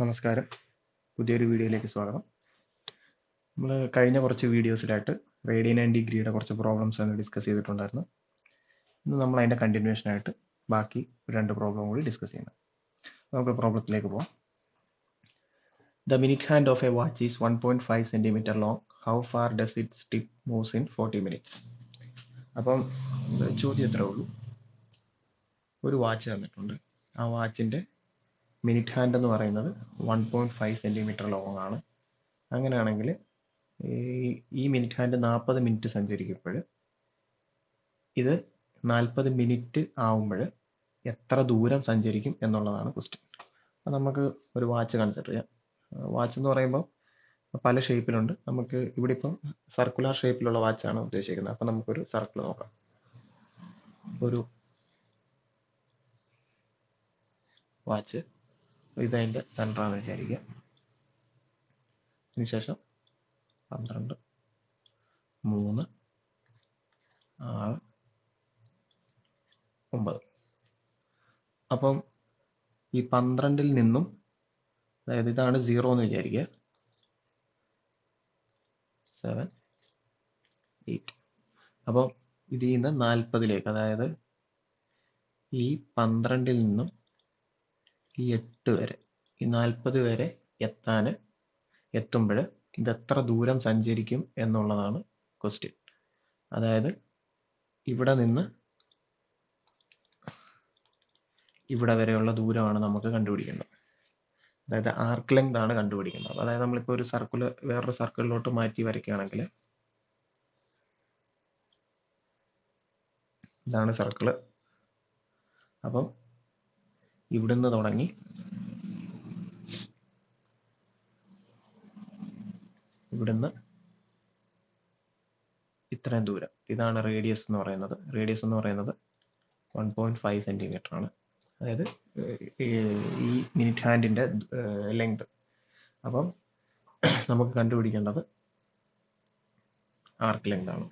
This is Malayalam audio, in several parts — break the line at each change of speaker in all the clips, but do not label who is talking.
നമസ്കാരം. പുതിയൊരു വീഡിയോയിലേക്ക് സ്വാഗതം. നമ്മൾ കഴിഞ്ഞ കുറച്ച് വീഡിയോസിലായിട്ട് റേഡിയൻ ആൻഡ് ഡിഗ്രിയുടെ കുറച്ച് പ്രോബ്ലംസ് ആണ് ഡിസ്കസ് ചെയ്തിട്ടുണ്ടായിരുന്നു. ഇന്ന് നമ്മൾ അതിൻ്റെ കണ്ടിന്യൂഷൻ ആയിട്ട് ബാക്കി രണ്ട് പ്രോബ്ലം കൂടി ഡിസ്കസ് ചെയ്യുന്നത്. നമുക്ക് പ്രോബ്ലത്തിലേക്ക് പോകാം. The minute hand of a watch is 1.5 centimeter long. How far does its tip moves in 40 minutes? അപ്പം ചോദ്യം എത്രേ ഉള്ളൂ. ഒരു വാച്ച് തന്നിട്ടുണ്ട്. ആ വാച്ചിൻ്റെ മിനിറ്റ് ഹാൻഡ് എന്ന് പറയുന്നത് 1.5 സെൻറ്റിമീറ്റർ ലോങ് ആണ്. അങ്ങനെയാണെങ്കിൽ ഈ മിനിറ്റ് ഹാൻഡ് 40 മിനിറ്റ് സഞ്ചരിക്കുമ്പോൾ ഇത് 40 മിനിറ്റ് ആവുമ്പോൾ എത്ര ദൂരം സഞ്ചരിക്കും എന്നുള്ളതാണ് ക്വസ്റ്റ്യൻ. അപ്പം നമുക്ക് ഒരു വാച്ച് കൺസിഡർ ചെയ്യാം. വാച്ച് എന്ന് പറയുമ്പോൾ പല ഷേപ്പിലുണ്ട്. നമുക്ക് ഇവിടെ ഇപ്പം സർക്കുലർ ഷേപ്പിലുള്ള വാച്ചാണ് ഉദ്ദേശിക്കുന്നത്. അപ്പം നമുക്കൊരു സർക്കിൾ നോക്കാം. ഒരു വാച്ച് ഇതതിൻ്റെ സെൻറ്ററാണെന്ന് വിചാരിക്കുക. അതിനുശേഷം 12, 3, 6, 9. അപ്പം ഈ 12-ൽ നിന്നും, അതായത് ഇതാണ് 0 എന്ന് വിചാരിക്കുക, 7, 8. അപ്പം ഇതിൽ നിന്ന് 40-ലേക്ക്, അതായത് ഈ 12-ൽ നിന്നും ഈ 8 വരെ, ഈ 40 വരെ എത്തുമ്പോൾ ഇത് എത്ര ദൂരം സഞ്ചരിക്കും എന്നുള്ളതാണ് ക്വസ്റ്റ്യൻ. അതായത് ഇവിടെ നിന്ന് ഇവിടെ വരെയുള്ള ദൂരമാണ് നമുക്ക് കണ്ടുപിടിക്കേണ്ടത്. അതായത് ആർക്ക് ലെങ്ത് ആണ് കണ്ടുപിടിക്കേണ്ടത്. അതായത് നമ്മളിപ്പോൾ ഒരു സർക്കിൾ വേറൊരു സർക്കിളിലോട്ട് മാറ്റി വരയ്ക്കുകയാണെങ്കിൽ ഇതാണ് സർക്കിള്. അപ്പം ഇവിടുന്ന് തുടങ്ങി ഇവിടുന്ന് ഇത്രയും ദൂരം, ഇതാണ് റേഡിയസ് എന്ന് പറയുന്നത്. റേഡിയസ് എന്ന് പറയുന്നത് 1.5 സെൻറ്റിമീറ്റർ ആണ്. അതായത് ഈ മിനിറ്റ് ഹാൻഡിൻ്റെ ലെങ്ത്. അപ്പം നമുക്ക് കണ്ടുപിടിക്കേണ്ടത് ആർക്ക് ലെങ്ത് ആണ്.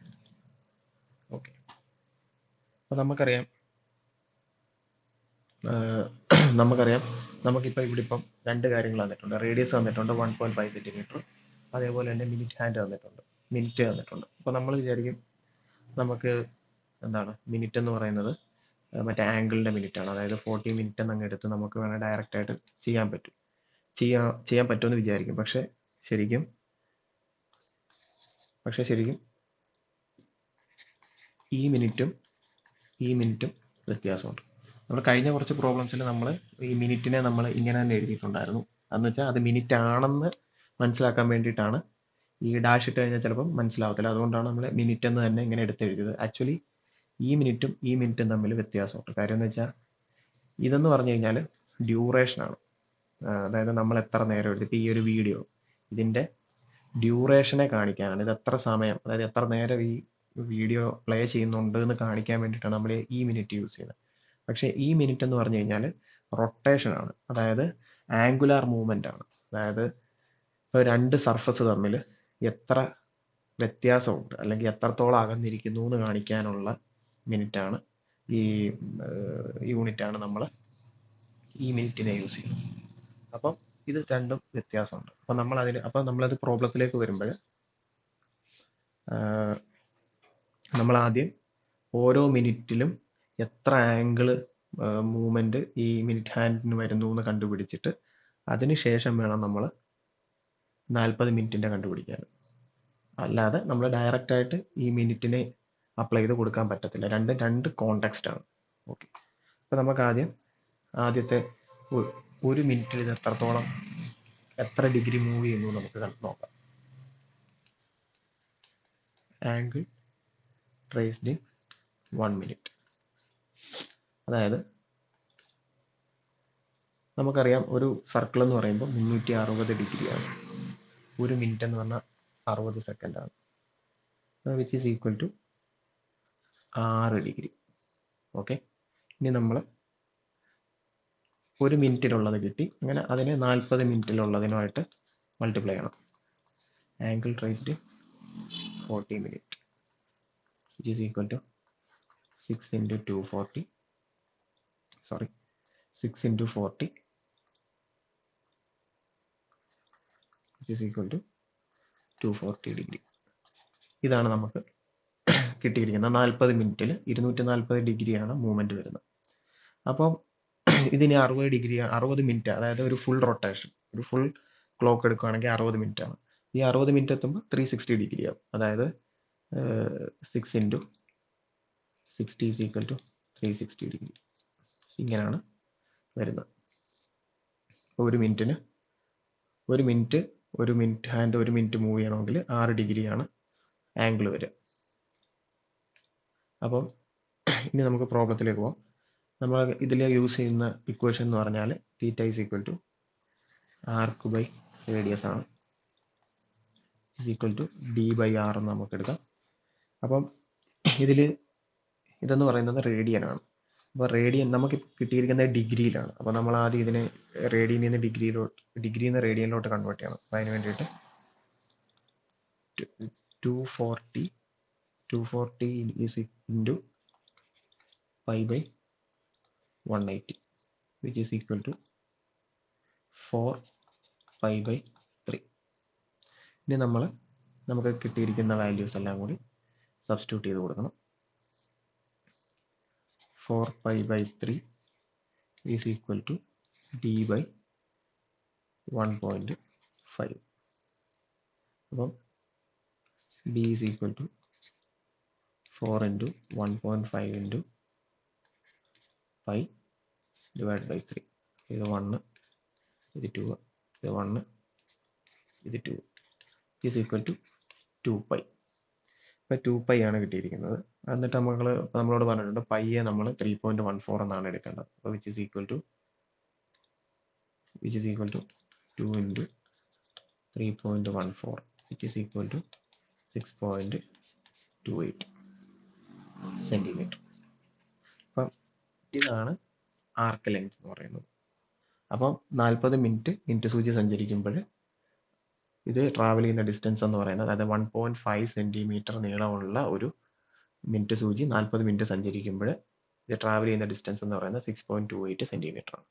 ഓക്കെ, അപ്പം നമുക്കറിയാം നമുക്കിപ്പോൾ ഇവിടെ ഇപ്പം രണ്ട് കാര്യങ്ങൾ തന്നിട്ടുണ്ട്. റേഡിയസ് തന്നിട്ടുണ്ട് 1.5 സെൻറ്റിമീറ്റർ, അതേപോലെ തന്നെ മിനിറ്റ് ഹാൻഡ് തന്നിട്ടുണ്ട്, മിനിറ്റ് തന്നിട്ടുണ്ട്. അപ്പോൾ നമ്മൾ വിചാരിക്കും നമുക്ക് എന്താണ് മിനിറ്റ് എന്ന് പറയുന്നത് മറ്റേ ആംഗിളിൻ്റെ മിനിറ്റ് ആണ്. അതായത് 40 മിനിറ്റ് എന്നങ്ങ് എടുത്ത് നമുക്ക് വേണേൽ ഡയറക്റ്റ് ആയിട്ട് ചെയ്യാൻ പറ്റുമെന്ന് വിചാരിക്കും. പക്ഷേ ശരിക്കും ഈ മിനിറ്റും വ്യത്യാസമുണ്ട്. നമ്മൾ കഴിഞ്ഞ കുറച്ച് പ്രോബ്ലംസിൽ നമ്മൾ ഈ മിനിറ്റിനെ നമ്മൾ ഇങ്ങനെ തന്നെ എഴുതിയിട്ടുണ്ടായിരുന്നു. എന്ന് വെച്ചാൽ അത് മിനിറ്റ് ആണെന്ന് മനസ്സിലാക്കാൻ വേണ്ടിയിട്ടാണ്. ഈ ഡാഷ് ഇട്ട് കഴിഞ്ഞാൽ ചിലപ്പം മനസ്സിലാവത്തില്ല. അതുകൊണ്ടാണ് നമ്മൾ മിനിറ്റ് എന്ന് തന്നെ ഇങ്ങനെ എടുത്തെഴുതിയത്. ആക്ച്വലി ഈ മിനിറ്റും തമ്മിൽ വ്യത്യാസമുണ്ട്. കാര്യം എന്ന് വെച്ചാൽ ഇതെന്ന് പറഞ്ഞു കഴിഞ്ഞാൽ ഡ്യൂറേഷനാണ്. അതായത് നമ്മൾ എത്ര നേരം എടുത്ത്, ഇപ്പോൾ ഈ ഒരു വീഡിയോ ഇതിൻ്റെ ഡ്യൂറേഷനെ കാണിക്കാനാണ്. ഇത് എത്ര സമയം, അതായത് എത്ര നേരം ഈ വീഡിയോ പ്ലേ ചെയ്യുന്നുണ്ട് എന്ന് കാണിക്കാൻ വേണ്ടിയിട്ടാണ് നമ്മൾ ഈ മിനിറ്റ് യൂസ് ചെയ്യുന്നത്. പക്ഷേ ഈ മിനിറ്റ് എന്ന് പറഞ്ഞു കഴിഞ്ഞാൽ റൊട്ടേഷൻ ആണ്. അതായത് ആംഗുലാർ മൂവ്മെൻ്റ് ആണ്. അതായത് ഇപ്പോൾ രണ്ട് സർഫസ് തമ്മിൽ എത്ര വ്യത്യാസമുണ്ട് അല്ലെങ്കിൽ എത്രത്തോളം അകന്നിരിക്കുന്നു എന്ന് കാണിക്കാനുള്ള മിനിറ്റാണ്, ഈ യൂണിറ്റാണ് നമ്മൾ ഈ മിനിറ്റിനെ യൂസ് ചെയ്യുന്നത്. അപ്പം ഇത് രണ്ടും വ്യത്യാസമുണ്ട്. അപ്പം നമ്മളത് പ്രോബ്ലത്തിലേക്ക് വരുമ്പോൾ നമ്മൾ ആദ്യം ഓരോ മിനിറ്റിലും എത്ര ആംഗിള് മൂവ്മെന്റ് ഈ മിനിറ്റ് ഹാൻഡിന് വരുന്നു എന്ന് കണ്ടുപിടിച്ചിട്ട് അതിനുശേഷം വേണം നമ്മൾ 40 മിനിറ്റിന്റെ കണ്ടുപിടിക്കാൻ. അല്ലാതെ നമ്മൾ ഡയറക്റ്റ് ആയിട്ട് ഈ മിനിറ്റിനെ അപ്ലൈ ചെയ്ത് കൊടുക്കാൻ പറ്റത്തില്ല. രണ്ട് കോണ്ടെക്സ്റ്റ് ആണ്. ഓക്കെ, അപ്പോൾ നമുക്ക് ആദ്യത്തെ ഒരു മിനിറ്റിൽ ഇത് എത്ര ഡിഗ്രി മൂവ് ചെയ്യുന്നു നമുക്ക് നോക്കാം. Angle traced in 1 minute. അതായത് നമുക്കറിയാം ഒരു സർക്കിൾ എന്ന് പറയുമ്പോൾ 360 ഡിഗ്രിയാണ്. ഒരു മിനിറ്റ് എന്ന് പറഞ്ഞാൽ 60 സെക്കൻഡാണ്. Which is equal to 6 degree. Okay, ഇനി നമ്മൾ ഒരു മിനിറ്റിലുള്ളത് കിട്ടി. അങ്ങനെ അതിനെ 40 മിനിറ്റിലുള്ളതിനുമായിട്ട് മൾട്ടിപ്ലൈ ചെയ്യണം. Angle traced 40 minute which is equal to 6 into 240, 6 into 40 which is equal to 240 degree. ഇതാണ് നമുക്ക് കിട്ടിയിരിക്കുന്നത്. 40 മിനിറ്റിൽ 240 ഡിഗ്രിയാണ് മൂവ്മെന്റ് വരുന്നത്. അപ്പോൾ ഇതിന് 60 ഡിഗ്രി 60 മിനിറ്റ്, അതായത് ഒരു ഫുൾ റൊട്ടേഷൻ, ഒരു ഫുൾ ക്ലോക്ക് എടുക്കുകയാണെങ്കിൽ 60 മിനിറ്റ് ആണ്. ഈ 60 മിനിറ്റ് എത്തുമ്പോൾ 360 ഡിഗ്രി ആവും. അതായത് 6 into 60 is equal to 360 degree. ഇങ്ങനെയാണ് വരുന്നത്. ഒരു മിനിറ്റിന് ഒരു മിനിറ്റ് മൂവ് ചെയ്യണമെങ്കിൽ 6 ഡിഗ്രിയാണ് ആംഗിൾ വരിക. അപ്പം ഇനി നമുക്ക് പ്രോബ്ലത്തിലേക്ക് പോകാം. നമ്മൾ ഇതിൽ യൂസ് ചെയ്യുന്ന ഇക്വേഷൻ എന്ന് പറഞ്ഞാൽ theta is equal to arc by radius ആണ്, is equal to d by r എന്ന് നമുക്ക് എടുക്കാം. അപ്പം ഇതെന്ന് പറയുന്നത് റേഡിയൻ ആണ്. അപ്പോൾ റേഡിയൻ നമുക്ക് കിട്ടിയിരിക്കുന്നത് ഡിഗ്രിയിലാണ്. അപ്പോൾ നമ്മൾ ആദ്യം ഇതിനെ റേഡിയനിൽ നിന്ന് ഡിഗ്രിയിൽ നിന്ന് റേഡിയനിലോട്ട് കൺവേർട്ട് ചെയ്യണം. അപ്പോൾ അതിന് വേണ്ടിയിട്ട് 240 is into pi by 180 which is equal to 4 pi by 3. ഇനി നമുക്ക് കിട്ടിയിരിക്കുന്ന വാല്യൂസ് എല്ലാം കൂടി സബ്സ്റ്റിറ്റ്യൂട്ട് ചെയ്ത് കൊടുക്കണം. 4 pi by 3 is equal to d by 1.5. അപ്പം d is equal to 4 into 1.5 into pi divided by 3. ഇത് 1, ഇത് 2, ഇത് 1, ഇത് 2 is equal to 2 pi. ഇപ്പം 2 pi ആണ് കിട്ടിയിരിക്കുന്നത്. എന്നിട്ട് നമ്മളോട് പറഞ്ഞിട്ടുണ്ട് പൈയെ നമ്മൾ 3.14 എന്നാണ് എടുക്കേണ്ടത്. അപ്പോൾ which is equal to 2 into 3.14 which is equal to 6.28 centimetre. അപ്പം ഇതാണ് ആർക്ക് ലെങ്ത് എന്ന് പറയുന്നത്. അപ്പം 40 മിനിറ്റ് സൂചി സഞ്ചരിക്കുമ്പോൾ ഇത് ട്രാവൽ ചെയ്യുന്ന ഡിസ്റ്റൻസ് എന്ന് പറയുന്നത്, അതായത് 1.5 സെന്റിമീറ്റർ നീളമുള്ള ഒരു മിനിറ്റ് സൂചി 40 മിനിറ്റ് സഞ്ചരിക്കുമ്പോൾ ഇത് ട്രാവൽ ചെയ്യുന്ന ഡിസ്റ്റൻസ് എന്ന് പറയുന്നത് 6.28 സെന്റിമീറ്റർ ആണ്.